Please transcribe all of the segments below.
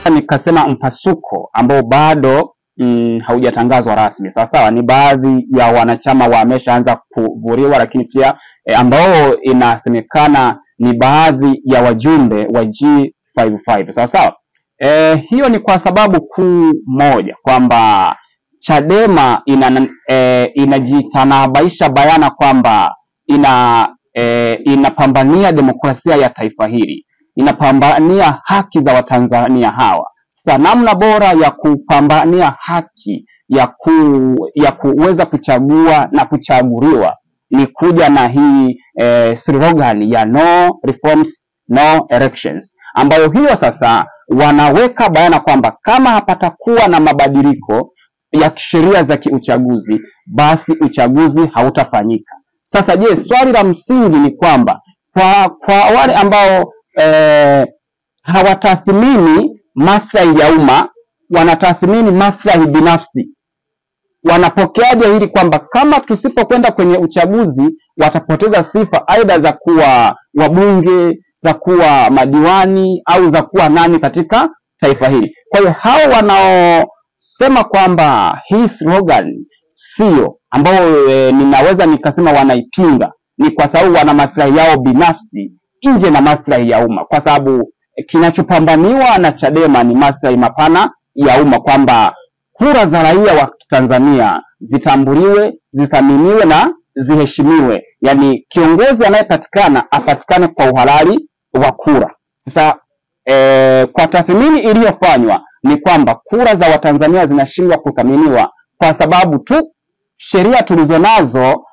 nikasema mpasuko ambao bado haujatangazwa rasmi. Sawa, ni baadhi ya wanachama wameshaanza kuvuriwa, lakini pia ambao inasemekana ni baadhi ya wajumbe wa G55. Sawa. Hiyo ni kwa sababu kuu moja kwamba Chadema inajitanabaisha bayana kwamba inapambania demokrasia ya taifa hili, inapambania haki za Watanzania hawa. Sasa namna bora ya kupambania haki ya kuweza kuchagua na kuchaguliwa ni kuja na hii slogan ya no reforms no elections, ambayo hiyo sasa wanaweka bayana kwamba kama hapatakuwa na mabadiliko ya sheria za kiuchaguzi basi uchaguzi hautafanyika. Sasa je, swali la msingi ni kwamba kwa wale ambao hawatathmini maslahi ya umma, wanatathmini maslahi binafsi, wanapokeaje hili kwamba kama tusipokwenda kwenye uchaguzi watapoteza sifa aidha za kuwa wabunge, za kuwa madiwani au za kuwa nani katika taifa hili? Kwa hiyo hao wanaosema kwamba hii slogan sio, ambao ninaweza nikasema wanaipinga, ni kwa sababu wana maslahi yao binafsi nje na maslahi ya umma, kwa sababu kinachopambaniwa na Chadema ni maslahi mapana ya umma, kwamba kura za raia wa Tanzania zitambuliwe, zithaminiwe na ziheshimiwe. Yani kiongozi anayepatikana apatikane kwa uhalali wa kura. Sasa kwa tathmini iliyofanywa ni kwamba kura za Watanzania zinashindwa kuthaminiwa kwa sababu tu sheria tulizonazo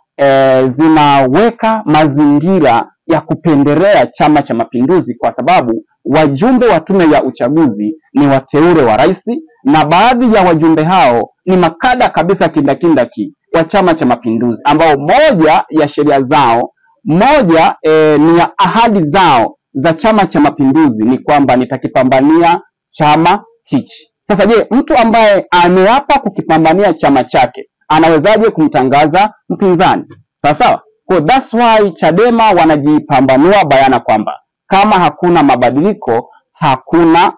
zinaweka mazingira ya kupendelea Chama cha Mapinduzi, kwa sababu wajumbe wa tume ya uchaguzi ni wateule wa rais, na baadhi ya wajumbe hao ni makada kabisa kindakindaki wa Chama cha Mapinduzi, ambao moja ya sheria zao, moja ni ya ahadi zao za Chama cha Mapinduzi ni kwamba nitakipambania chama hichi. Sasa je, mtu ambaye ameapa kukipambania chama chake anawezaje kumtangaza mpinzani? Sawa. Kwa that's why Chadema wanajipambanua bayana kwamba kama hakuna mabadiliko hakuna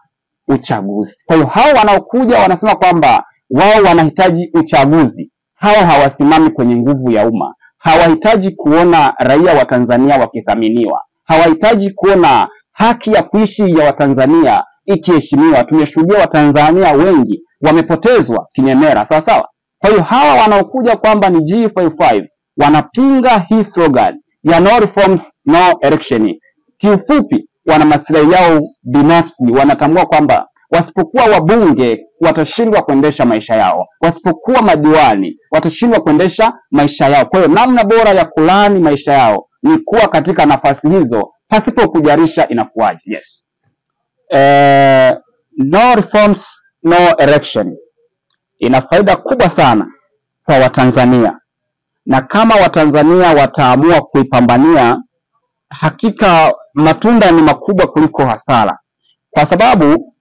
uchaguzi. Kwa hiyo hao wanaokuja wanasema kwamba wao wanahitaji uchaguzi, hao hawasimami kwenye nguvu ya umma, hawahitaji kuona raia wa Tanzania wakithaminiwa, hawahitaji kuona haki ya kuishi ya Watanzania ikiheshimiwa. Tumeshuhudia Watanzania wengi wamepotezwa kinyemera. Sawa. Kwa hiyo hawa wanaokuja kwamba ni G55 wanapinga hii slogan ya no reforms no election. Kiufupi wana maslahi yao binafsi, wanatambua kwamba wasipokuwa wabunge watashindwa kuendesha maisha yao, wasipokuwa madiwani watashindwa kuendesha maisha yao. Kwa hiyo namna bora ya kulani maisha yao ni kuwa katika nafasi hizo pasipo kujarisha inakuwaje. Yes. No reforms no election ina faida kubwa sana kwa Watanzania, na kama Watanzania wataamua kuipambania, hakika matunda ni makubwa kuliko hasara, kwa sababu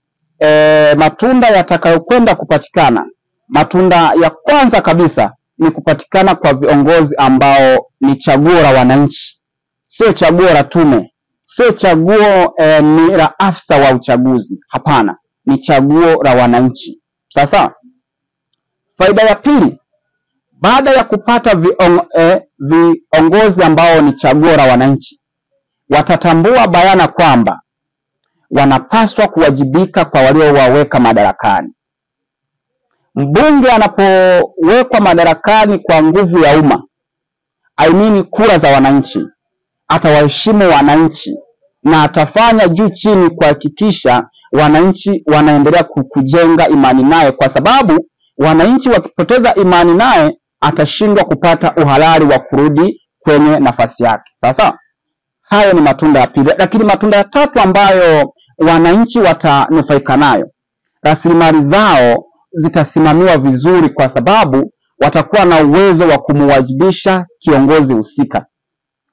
matunda yatakayokwenda kupatikana, matunda ya kwanza kabisa ni kupatikana kwa viongozi ambao ni chaguo la wananchi, sio chaguo la tume, sio chaguo ni la afisa wa uchaguzi. Hapana, ni chaguo la wananchi. Sasa faida ya pili, baada ya kupata viongozi ambao ni chaguo la wananchi, watatambua bayana kwamba wanapaswa kuwajibika kwa waliowaweka madarakani. Mbunge anapowekwa madarakani kwa nguvu ya umma, kura za wananchi, atawaheshimu wananchi na atafanya juu chini kuhakikisha wananchi wanaendelea kujenga imani naye, kwa sababu wananchi wakipoteza imani naye atashindwa kupata uhalali wa kurudi kwenye nafasi yake. Sasa hayo ni matunda ya pili, lakini matunda ya tatu ambayo wananchi watanufaika nayo, rasilimali zao zitasimamiwa vizuri, kwa sababu watakuwa na uwezo wa kumwajibisha kiongozi husika.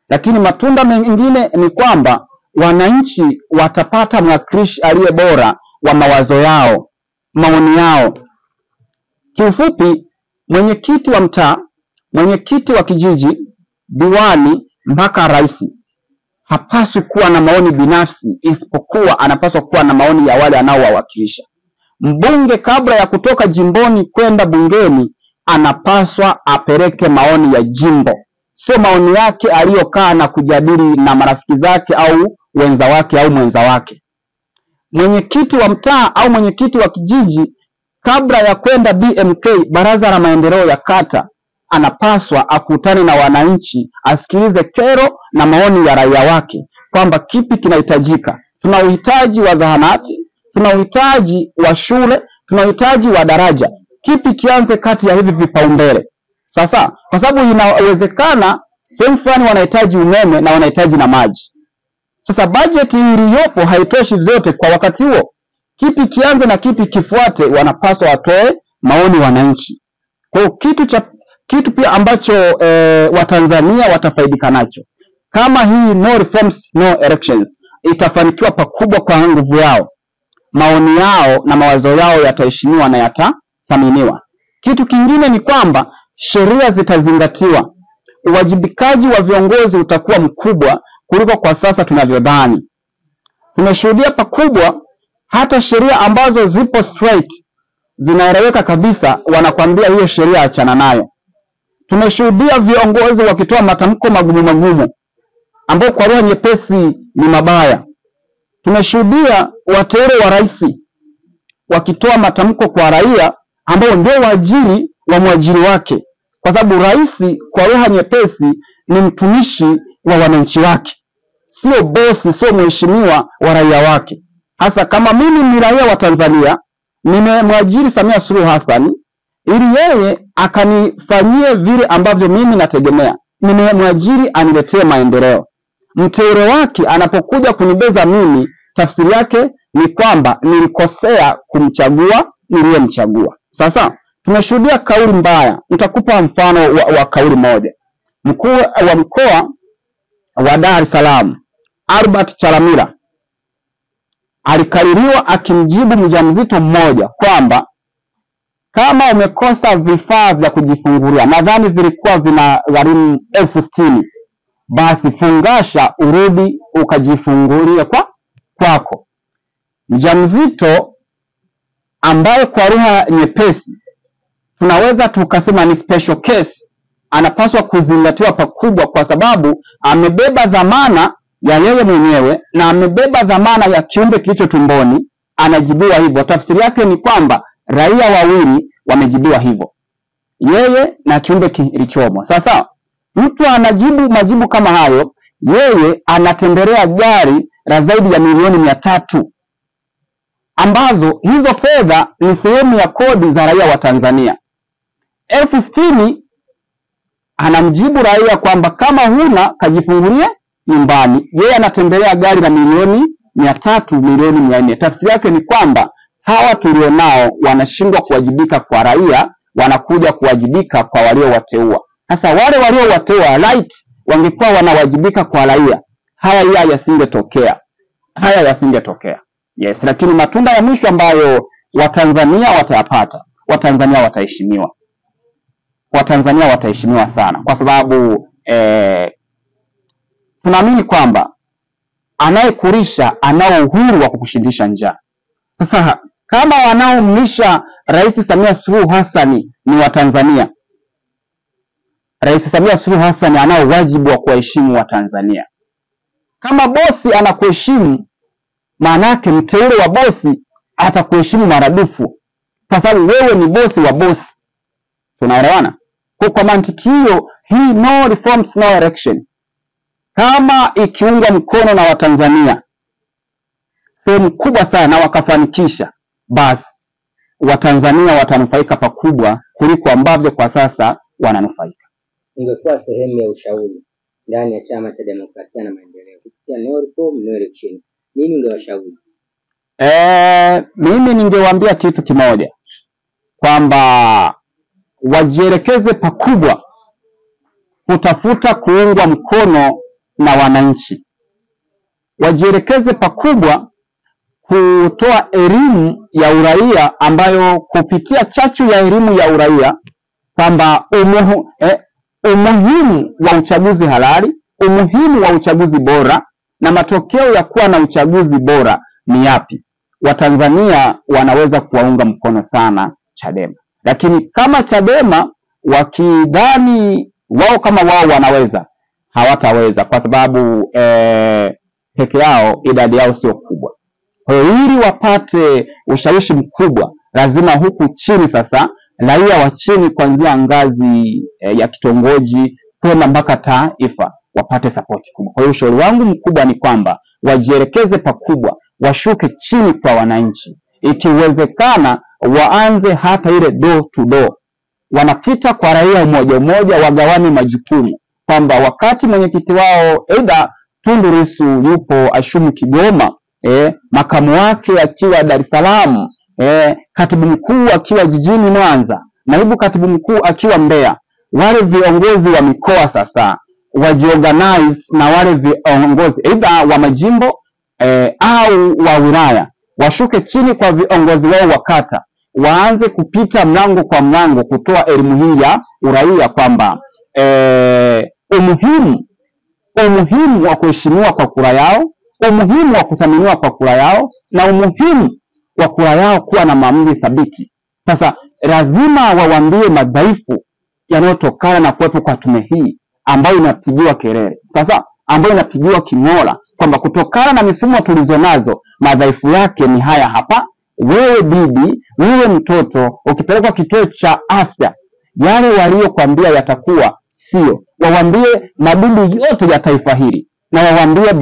Lakini matunda mengine ni kwamba wananchi watapata mwakilishi aliye bora wa mawazo yao, maoni yao. Kiufupi, mwenyekiti wa mtaa, mwenyekiti wa kijiji, diwani mpaka rais, hapaswi kuwa na maoni binafsi, isipokuwa anapaswa kuwa na maoni ya wale anaowawakilisha. Mbunge kabla ya kutoka jimboni kwenda bungeni anapaswa apeleke maoni ya jimbo, sio maoni yake aliyokaa na kujadili na marafiki zake au wenza wake au mwenza wake. Mwenyekiti wa mtaa au mwenyekiti wa kijiji kabla ya kwenda BMK, baraza la maendeleo ya kata, anapaswa akutane na wananchi, asikilize kero na maoni ya raia wake kwamba kipi kinahitajika. Tuna uhitaji wa zahanati, tuna uhitaji wa shule, tuna uhitaji wa daraja. Kipi kianze kati ya hivi vipaumbele? Sasa kwa sababu inawezekana sehemu fulani wanahitaji umeme na wanahitaji na maji. Sasa bajeti iliyopo haitoshi zote kwa wakati huo. Kipi kianze na kipi kifuate? Wanapaswa watoe maoni wananchi. Kwa hiyo kitu pia ambacho Watanzania watafaidika nacho, kama hii no reforms no elections itafanikiwa pakubwa kwa nguvu yao, maoni yao na mawazo yao yataheshimiwa na yatathaminiwa. Kitu kingine ni kwamba sheria zitazingatiwa. Uwajibikaji wa viongozi utakuwa mkubwa kuliko kwa sasa tunavyodhani. Tumeshuhudia pakubwa hata sheria ambazo zipo straight, zinaeleweka kabisa, wanakwambia hiyo sheria achana nayo. Tumeshuhudia viongozi wakitoa matamko magumu ambao kwa lugha nyepesi ni mabaya. Tumeshuhudia wateule wa rais wakitoa matamko kwa raia ambao ndio waajiri wa mwajiri wake, kwa sababu rais kwa lugha nyepesi ni mtumishi wa wananchi wake, sio bosi, sio mheshimiwa wa raia wake. Hasa kama mimi ni raia wa Tanzania, nimemwajiri Samia Suluhu Hassan ili yeye akanifanyie vile ambavyo mimi nategemea. Nimemwajiri aniletee maendeleo. Mteule wake anapokuja kunibeza mimi, tafsiri yake ni kwamba nilikosea kumchagua niliyemchagua. Sasa tumeshuhudia kauli mbaya. Nitakupa mfano wa kauli moja. Mkuu wa mkoa wa Dar es Salaam Albert Chalamila alikaririwa akimjibu mjamzito mmoja kwamba kama umekosa vifaa vya kujifungulia, nadhani vilikuwa vina gharimu 60,000, basi fungasha urudi ukajifungulia kwako. Mjamzito ambaye kwa lugha nyepesi tunaweza tukasema ni special case, anapaswa kuzingatiwa pakubwa, kwa sababu amebeba dhamana ya yeye mwenyewe na amebeba dhamana ya kiumbe kilicho tumboni. Anajibiwa hivyo. Tafsiri yake ni kwamba raia wawili wamejibiwa hivyo, yeye na kiumbe kilichomo. Sasa mtu anajibu majibu kama hayo, yeye anatembelea gari la zaidi ya milioni 300, ambazo hizo fedha ni sehemu ya kodi za raia wa Tanzania. 60,000 anamjibu raia kwamba kama huna kajifungulie nyumbani. Yeye anatembelea gari la milioni 300, milioni 400. Tafsiri yake ni kwamba hawa tulionao wanashindwa kuwajibika kwa raia, wanakuja kuwajibika kwa waliowateua. Sasa wale waliowateua right wangekuwa wanawajibika kwa raia, haya yasingetokea. Yes, lakini matunda ya mwisho ambayo Watanzania watayapata, Watanzania wataheshimiwa. Watanzania wataheshimiwa sana, kwa sababu tunaamini kwamba anayekulisha anao uhuru wa kukushindisha njaa. Sasa kama wanaomlisha Rais Samia Suluhu Hassan ni Watanzania, Rais Samia Suluhu Hassan anao wajibu wa kuheshimu Watanzania. Kama bosi anakuheshimu, maana yake mteule wa bosi atakuheshimu maradufu, kwa sababu wewe ni bosi wa bosi. Tunaelewana? Kwa mantiki hiyo, hii no reforms no election kama ikiungwa mkono na Watanzania sehemu kubwa sana wakafanikisha, basi Watanzania watanufaika pakubwa kuliko ambavyo kwa sasa wananufaika. Ingekuwa sehemu ya ushauri ndani ya Chama cha Demokrasia na Maendeleo kupitia no reform no election, nini ungewashauri? Mimi ningewaambia kitu kimoja, kwamba wajielekeze pakubwa kutafuta kuungwa mkono na wananchi. Wajielekeze pakubwa kutoa elimu ya uraia, ambayo kupitia chachu ya elimu ya uraia kwamba umuhimu wa uchaguzi halali, umuhimu wa uchaguzi bora, na matokeo ya kuwa na uchaguzi bora ni yapi? Watanzania wanaweza kuwaunga mkono sana Chadema, lakini kama Chadema wakidhani wao kama wao wanaweza, hawataweza, kwa sababu peke yao idadi yao sio kubwa. Kwa hiyo ili wapate ushawishi mkubwa, lazima huku chini sasa raia wa chini kuanzia ngazi ya kitongoji kwenda mpaka taifa wapate sapoti kubwa. Kwa hiyo ushauri wangu mkubwa ni kwamba wajielekeze pakubwa, washuke chini kwa wananchi. Ikiwezekana waanze hata ile door to door, wanapita kwa raia mmoja mmoja, wagawane majukumu, kwamba wakati mwenyekiti wao aidha Tundu Lissu yupo Ashumu Kigoma, makamu wake akiwa Dar es Salaam, katibu mkuu akiwa jijini Mwanza, naibu katibu mkuu akiwa Mbeya, wale viongozi wa mikoa sasa wajiorganize na wale viongozi aidha wa majimbo au wa wilaya, washuke chini kwa viongozi wao wa kata, waanze kupita mlango kwa mlango kutoa elimu hii ya uraia, kwamba umuhimu wa kuheshimiwa kwa kura yao, umuhimu wa kuthaminiwa kwa kura yao, na umuhimu wa kura yao kuwa na maamuzi thabiti. Sasa lazima wawaambie madhaifu yanayotokana na kuwepo kwa tume hii ambayo inapigiwa kelele sasa, ambayo inapigiwa king'ola, kwamba kutokana na mifumo tulizonazo madhaifu yake ni haya hapa. Wewe bibi, wewe mtoto, ukipelekwa kituo cha afya, yale waliokuambia yatakuwa sio. Wawaambie madudu yote ya taifa hili, na wawaambie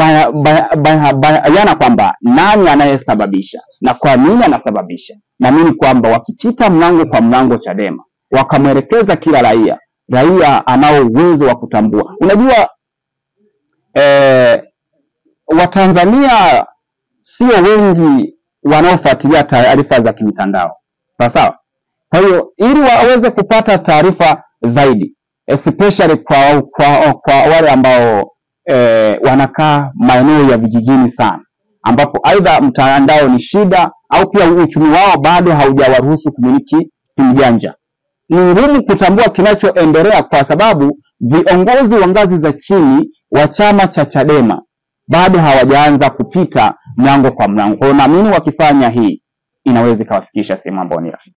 bayana kwamba nani anayesababisha na kwa nini anasababisha. Na mimi kwamba wakipita mlango kwa mlango Chadema, wakamwelekeza kila raia anao uwezo wa kutambua. Unajua Watanzania sio wengi wanaofuatilia taarifa za kimitandao, sawa. Kwa hiyo ili waweze kupata taarifa zaidi, especially kwa wale ambao wanakaa maeneo ya vijijini sana, ambapo aidha mtandao ni shida au pia uchumi wao bado haujawaruhusu kumiliki simu janja, ni ngumu kutambua kinachoendelea, kwa sababu viongozi wa ngazi za chini wa chama cha Chadema bado hawajaanza kupita mlango kwa mlango. Kwa hiyo naamini wakifanya hii inaweza ikawafikisha sehemu ambayo ni rafiki.